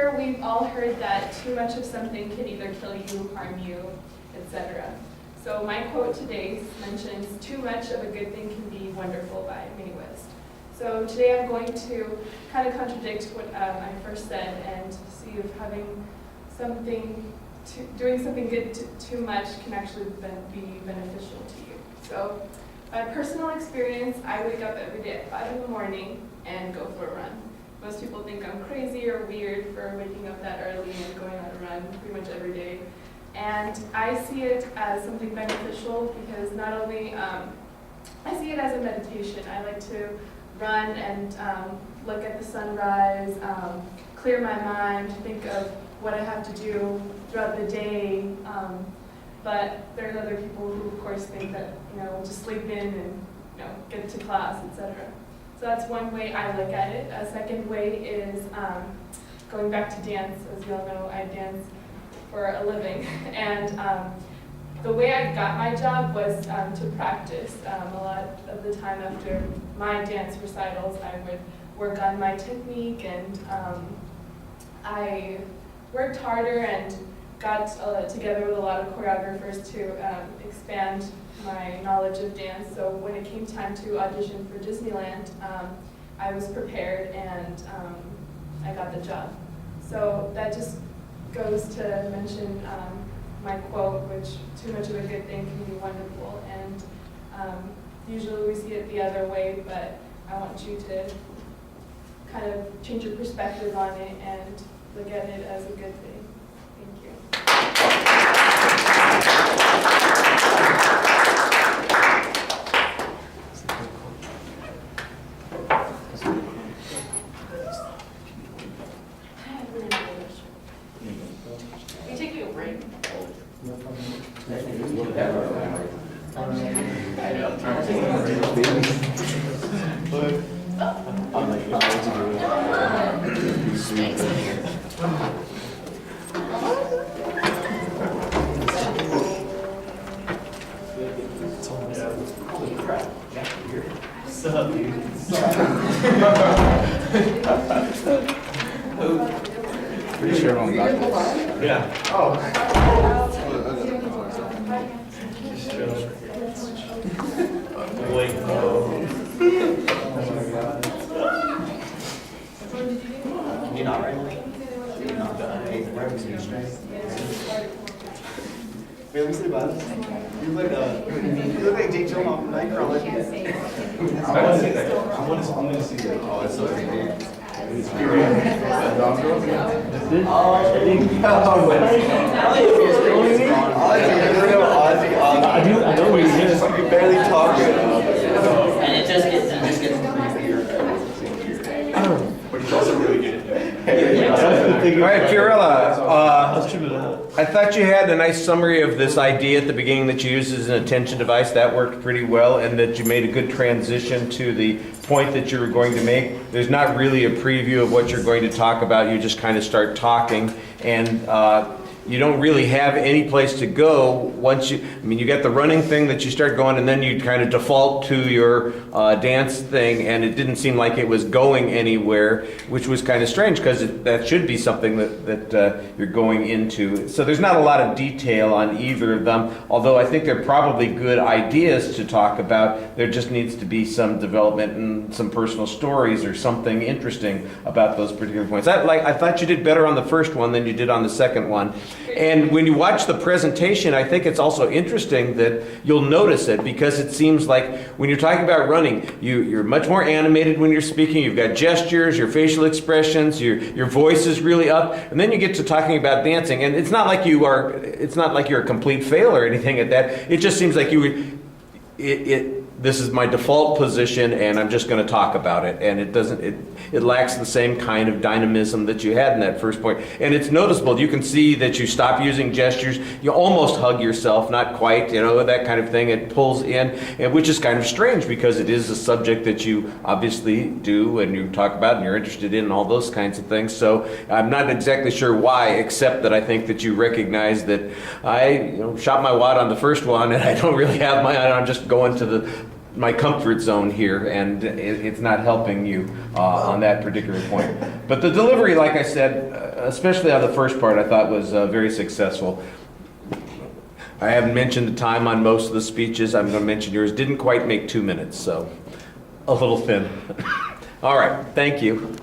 sure we've all heard that too much of something can either kill you, harm you, etc. So my quote today mentions, "Too much of a good thing can be wonderful" by Mae West. So today I'm going to kind of contradict what I first said and see if doing something good too much can actually be beneficial to you. So by personal experience, I wake up every day at 5 in the morning and go for a run. Most people think I'm crazy or weird for waking up that early and going on a run pretty much every day. And I see it as something beneficial because not only, I see it as a meditation. I like to run and look at the sunrise, clear my mind, think of what I have to do throughout the day. But there are other people who, of course, think that we'll just sleep in and get to class, etc. So that's one way I look at it. A second way is going back to dance. As you all know, I dance for a living, and the way I got my job was to practice. A lot of the time after my dance recitals, I would work on my technique, and I worked harder and got together with a lot of choreographers to expand my knowledge of dance. So when it came time to audition for Disneyland, I was prepared and I got the job. So that just goes to mention my quote, which too much of a good thing can be wonderful. And usually we see it the other way, but I want you to kind of change your perspective on it and look at it as a good thing. Thank you. You take a break. Pretty sure everyone got this. Yeah. Oh. Wait. You're not right. You're not done. Wait, let me see about this. You look like Jake Gyllenhaal from Nightcrawler. I want to see that. I'm gonna see that. Oh, it's so great. I know what you mean. You barely talk. And it just gets But he's also really good at that. All right, Fiorella, I thought you had a nice summary of this idea at the beginning that you used as an attention device. That worked pretty well, and that you made a good transition to the point that you were going to make. There's not really a preview of what you're going to talk about. You just kind of start talking, and you don't really have any place to go once you got the running thing that you start going, and then you kind of default to your dance thing, and it didn't seem like it was going anywhere, which was kind of strange because that should be something that you're going into. So there's not a lot of detail on either of them, although I think they're probably good ideas to talk about. There just needs to be some development and some personal stories or something interesting about those particular points. I thought you did better on the first one than you did on the second one. And when you watch the presentation, I think it's also interesting that you'll notice it, because it seems like when you're talking about running, you're much more animated when you're speaking. You've got gestures, your facial expressions, your voice is really up, and then you get to talking about dancing, and it's not like you're a complete fail or anything at that. It just seems like this is my default position, and I'm just going to talk about it, and it lacks the same kind of dynamism that you had in that first point. And it's noticeable. You can see that you stop using gestures. You almost hug yourself, not quite, that kind of thing. It pulls in, which is kind of strange because it is a subject that you obviously do and you talk about and you're interested in, and all those kinds of things. So I'm not exactly sure why, except that I think that you recognize that I shot my wad on the first one, and I don't really have I'm just going to my comfort zone here, and it's not helping you on that particular point. But the delivery, like I said, especially on the first part, I thought was very successful. I haven't mentioned the time on most of the speeches. I'm going to mention yours. Didn't quite make 2 minutes, so a little thin. All right, thank you.